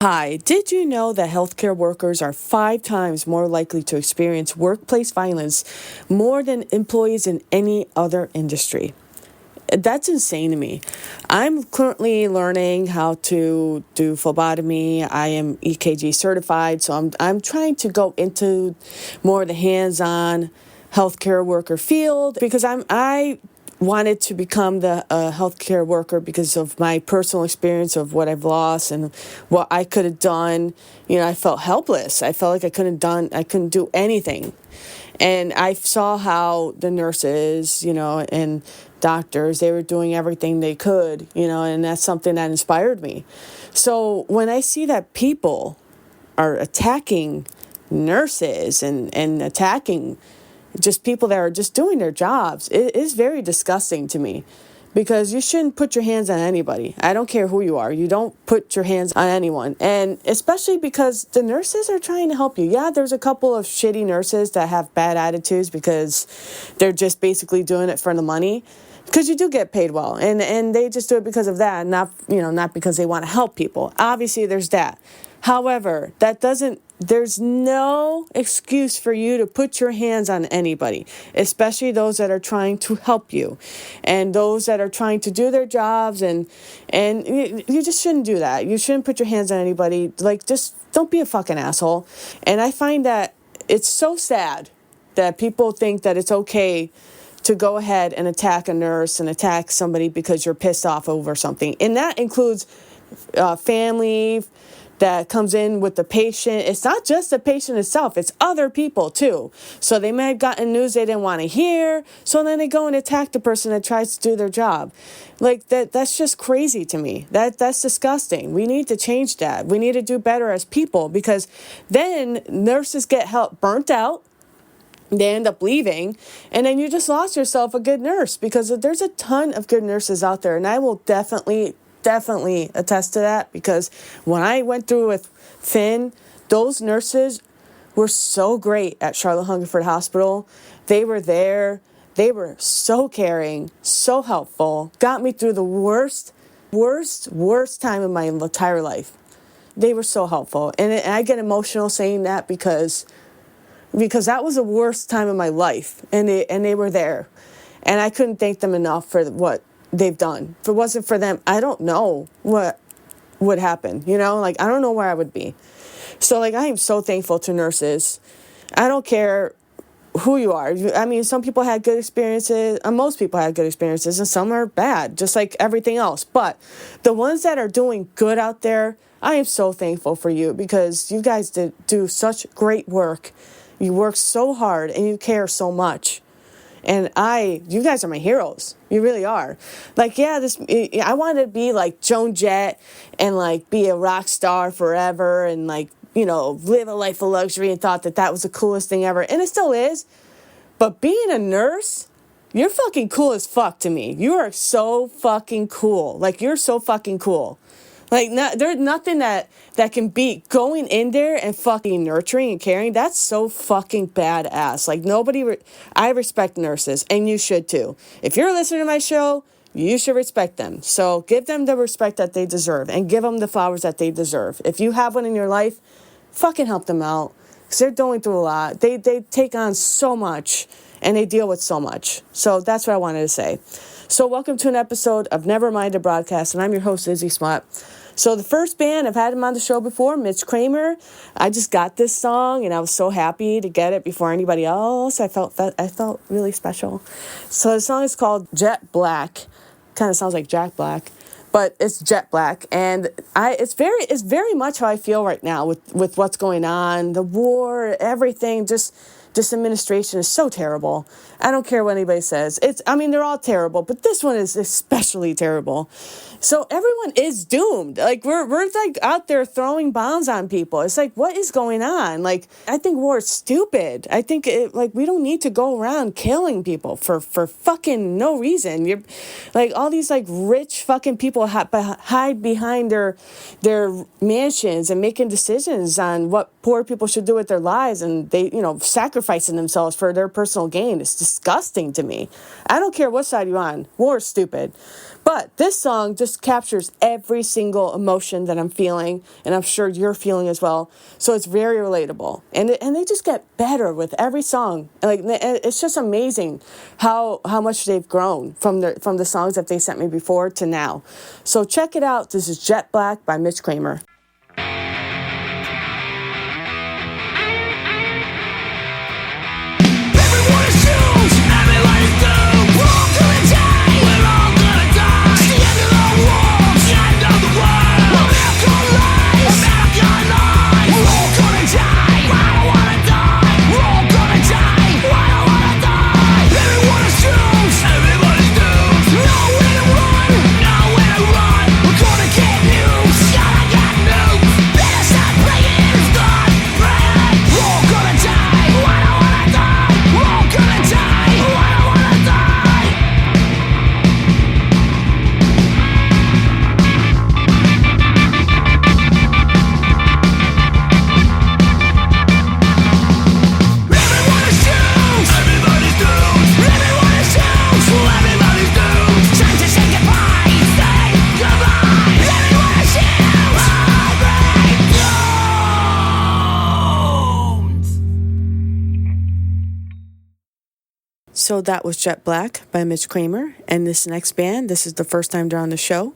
Hi, did you know that healthcare workers are 5 times more likely to experience workplace violence more than employees in any other industry? That's insane to me. I'm currently learning how to do phlebotomy. I am EKG certified, so I'm trying to go into more of the hands-on healthcare worker field because I wanted to become the healthcare worker because of my personal experience of what I've lost and what I could have done. I felt helpless. I felt like I couldn't do anything. And I saw how the nurses, and doctors, they were doing everything they could, and that's something that inspired me. So when I see that people are attacking nurses and attacking just people that are just doing their jobs, it is very disgusting to me. Because you shouldn't put your hands on anybody. I don't care who you are. You don't put your hands on anyone. And especially because the nurses are trying to help you. Yeah, there's a couple of shitty nurses that have bad attitudes because they're just basically doing it for the money. Because you do get paid well. And they just do it because of that, not because they want to help people. Obviously, there's that. However, there's no excuse for you to put your hands on anybody, especially those that are trying to help you and those that are trying to do their jobs. And you just shouldn't do that. You shouldn't put your hands on anybody. Just don't be a fucking asshole. And I find that it's so sad that people think that it's okay to go ahead and attack a nurse and attack somebody because you're pissed off over something. And that includes family that comes in with the patient. It's not just the patient itself, it's other people too. So they may have gotten news they didn't want to hear, so then they go and attack the person that tries to do their job. That's just crazy to me. That's disgusting. We need to change that. We need to do better as people, because then nurses get burnt out. They end up leaving, and then you just lost yourself a good nurse, because there's a ton of good nurses out there, and I will definitely attest to that, because when I went through with Finn, those nurses were so great at Charlotte Hungerford Hospital. They were there. They were so caring, so helpful, got me through the worst time of my entire life. They were so helpful, and I get emotional saying that because that was the worst time of my life, and they were there, and I couldn't thank them enough for what they've done. If it wasn't for them, I don't know what would happen. I don't know where I would be. So I am so thankful to nurses. I don't care who you are. I mean, some people had good experiences, most people had good experiences, and some are bad, just like everything else. But the ones that are doing good out there, I am so thankful for you, because you guys do such great work. You work so hard and you care so much. And you guys are my heroes. You really are. I wanted to be like Joan Jett and be a rock star forever and live a life of luxury, and thought that was the coolest thing ever. And it still is. But being a nurse, you're fucking cool as fuck to me. You are so fucking cool. You're so fucking cool. There's nothing that can beat going in there and fucking nurturing and caring. That's so fucking badass. I respect nurses, and you should too. If you're listening to my show, you should respect them. So give them the respect that they deserve, and give them the flowers that they deserve. If you have one in your life, fucking help them out, because they're going through a lot. They take on so much, and they deal with so much. So that's what I wanted to say. So welcome to an episode of Nevermind the Broadcast, and I'm your host, IzzySmut. So the first band, I've had him on the show before, Mitch Kramer. I just got this song, and I was so happy to get it before anybody else. I felt really special. So the song is called Jet Black. Kind of sounds like Jack Black, but it's Jet Black, and it's very much how I feel right now with what's going on, the war, everything. Just this administration is so terrible. I don't care what anybody says. They're all terrible, but this one is especially terrible. So everyone is doomed. We're out there throwing bombs on people. It's what is going on? I think war is stupid. I think we don't need to go around killing people for fucking no reason. You're all these rich fucking people hide behind their mansions and making decisions on what poor people should do with their lives, and they sacrifice sacrificing themselves for their personal gain. It's disgusting to me. I don't care what side you're on. War is stupid. But this song just captures every single emotion that I'm feeling, and I'm sure you're feeling as well. So it's very relatable, and they just get better with every song. Like, it's just amazing how much they've grown from the songs that they sent me before to now. So check it out. This is Jet Black by Mitch Kramer. So that was Jet Black by Mitch Kramer. And this next band, this is the first time they're on the show.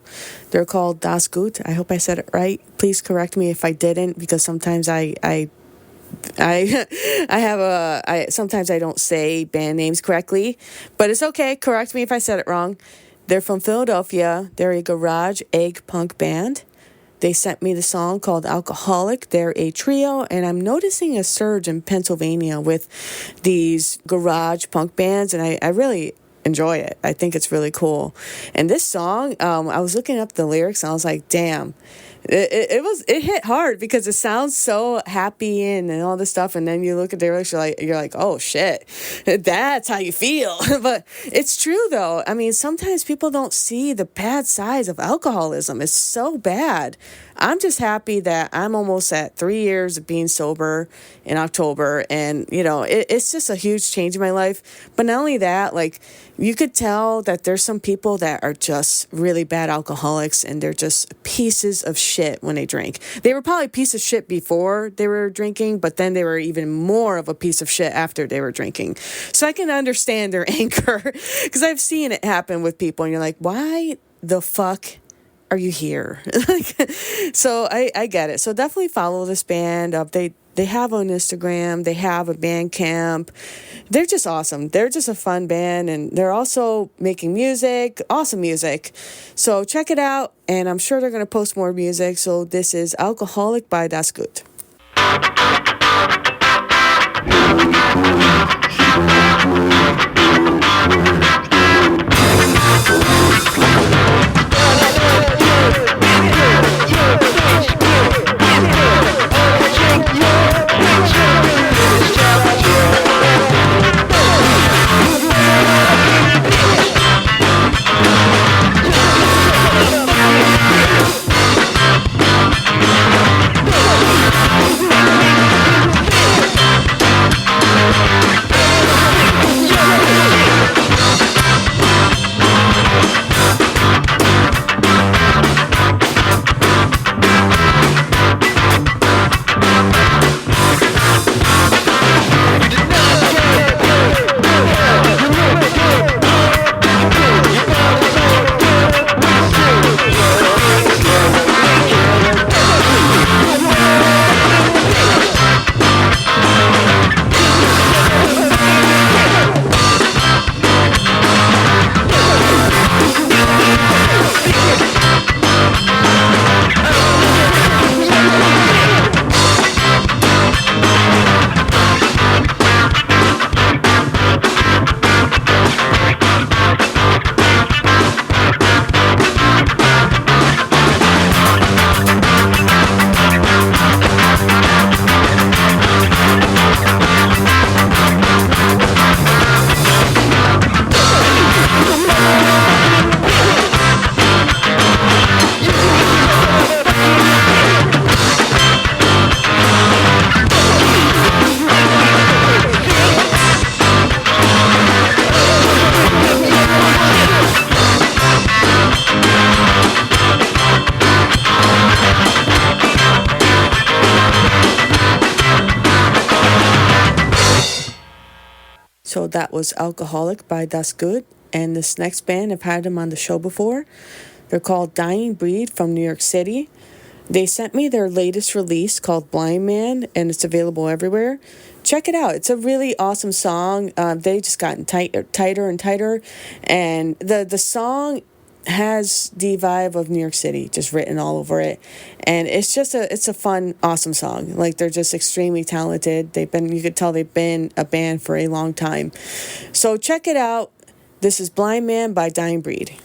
They're called Dasgut. I hope I said it right. Please correct me if I didn't, because sometimes sometimes I don't say band names correctly. But it's okay. Correct me if I said it wrong. They're from Philadelphia. They're a garage egg punk band. They sent me the song called Alcoholic. They're a trio, and I'm noticing a surge in Pennsylvania with these garage punk bands, and I really enjoy it. I think it's really cool. And this song, I was looking up the lyrics, and I was like, damn. It hit hard because it sounds so happy and all this stuff, and then you look at the lyrics, you're like, oh shit, that's how you feel. But it's true though. I mean, sometimes people don't see the bad sides of alcoholism. It's so bad. I'm just happy that I'm almost at 3 years of being sober in October, and it's just a huge change in my life. But not only that, like, you could tell that there's some people that are just really bad alcoholics, and they're just pieces of shit when they drink. They were probably a piece of shit before they were drinking, but then they were even more of a piece of shit after they were drinking. So I can understand their anger, because I've seen it happen with people, and you're like, why the fuck are you here? So I get it. So definitely follow this band. They have on Instagram. They have a band camp. They're just awesome. They're just a fun band, and they're also making music, awesome music. So check it out, and I'm sure they're going to post more music. So this is Alcoholic by Dasgut. So that was Alcoholic by Dasgut. And this next band, I've had them on the show before. They're called Dying Breed from New York City. They sent me their latest release called Blind Man, and it's available everywhere. Check it out. It's a really awesome song. They just gotten tighter and tighter. And the song has the vibe of New York City just written all over it. And it's a fun, awesome song. Like, they're just extremely talented. You could tell they've been a band for a long time. So check it out. This is Blind Man by Dying Breed.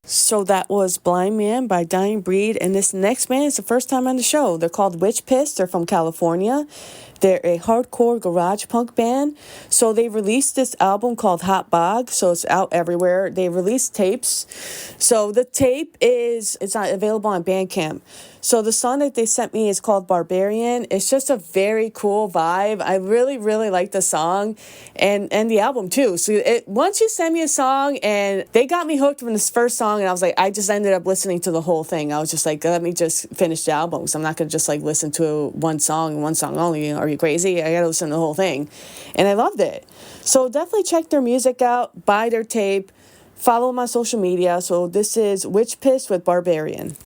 So that was Blind Man by Dying Breed. And this next band is the first time on the show. They're called Witch Piss. They're from California. They're a hardcore garage punk band. So they released this album called Hot Bog. So it's out everywhere. They released tapes. So the tape it's not available on Bandcamp. So the song that they sent me is called Barbarian. It's just a very cool vibe. I really, really like the song and the album too. So once you send me a song, and they got me hooked from this first song, and I was like, I just ended up listening to the whole thing. I was just like, let me just finish the album, because I'm not going to just like listen to one song only. Are you crazy? I got to listen to the whole thing. And I loved it. So definitely check their music out, buy their tape, follow them on social media. So this is Witch Piss with Barbarian.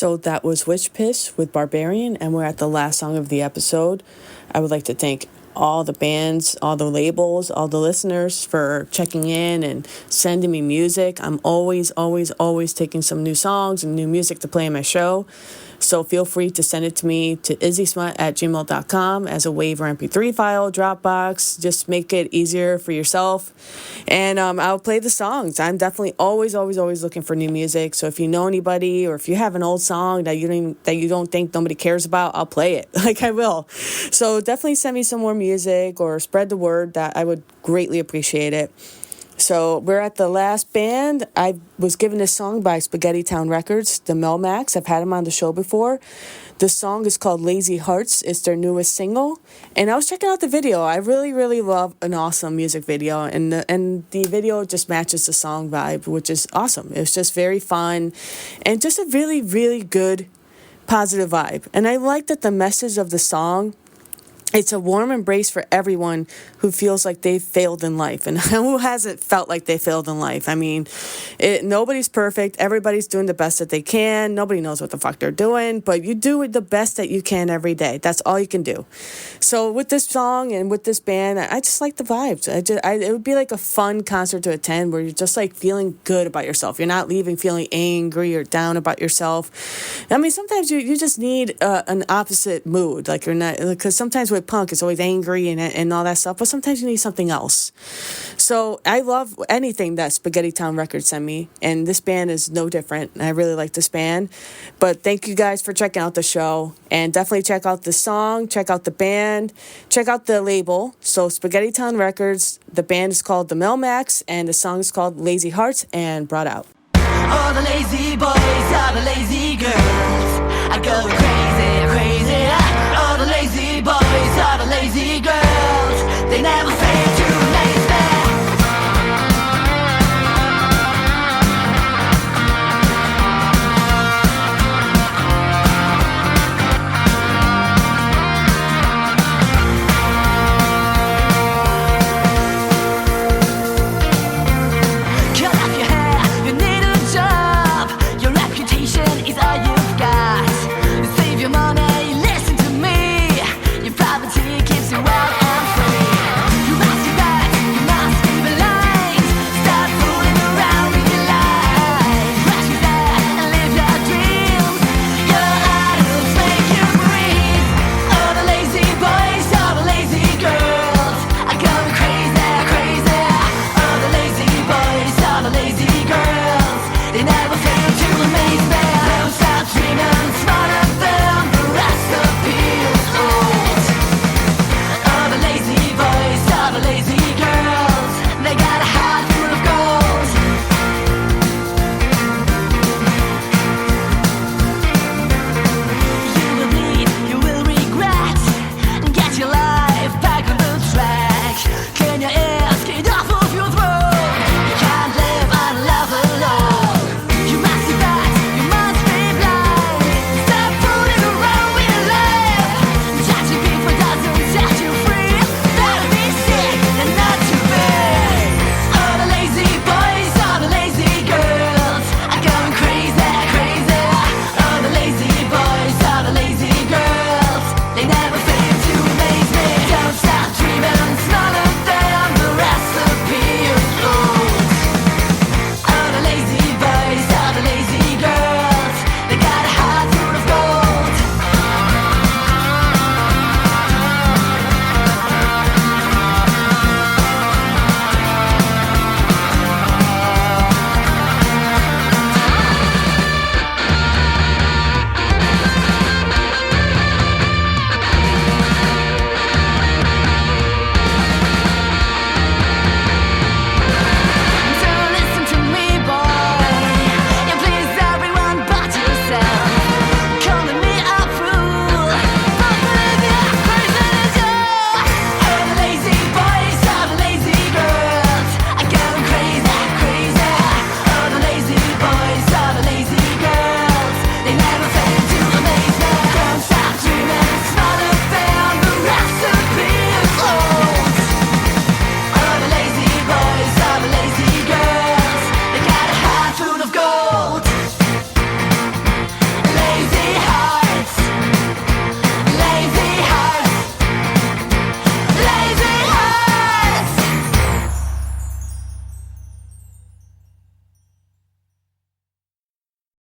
So that was Witch Piss with Barbarian, and we're at the last song of the episode. I would like to thank all the bands, all the labels, all the listeners for checking in and sending me music. I'm always taking some new songs and new music to play in my show. So feel free to send it to me to IzzySmut@gmail.com as a WAV or MP3 file, Dropbox. Just make it easier for yourself. And I'll play the songs. I'm definitely always looking for new music. So if you know anybody or if you have an old song that you don't think nobody cares about, I'll play it. Like I will. So definitely send me some more music or spread the word. That I would greatly appreciate it. So we're at the last band. I was given this song by Spaghetti Town Records, the Melmacs. I've had them on the show before. The song is called Lazy Hearts. It's their newest single. And I was checking out the video. I really love an awesome music video. And the video just matches the song vibe, which is awesome. It's just very fun and just a really good positive vibe. And I like that the message of the song, it's a warm embrace for everyone who feels like they've failed in life. And who hasn't felt like they failed in life? I mean, nobody's perfect. Everybody's doing the best that they can. Nobody knows what the fuck they're doing. But you do the best that you can every day. That's all you can do. So with this song and with this band, I just like the vibes. It would be like a fun concert to attend where you're just like feeling good about yourself. You're not leaving feeling angry or down about yourself. I mean, sometimes you just need an opposite mood. Like you're not, because sometimes with punk, it's always angry and all that stuff, but sometimes you need something else. So I love anything that Spaghetti Town Records send me, and this band is no different. I really like this band. But thank you guys for checking out the show, and definitely check out the song, check out the band, check out the label. So Spaghetti Town Records, the band is called the Melmacs, and the song is called Lazy Hearts and brought out. All the lazy boys are the lazy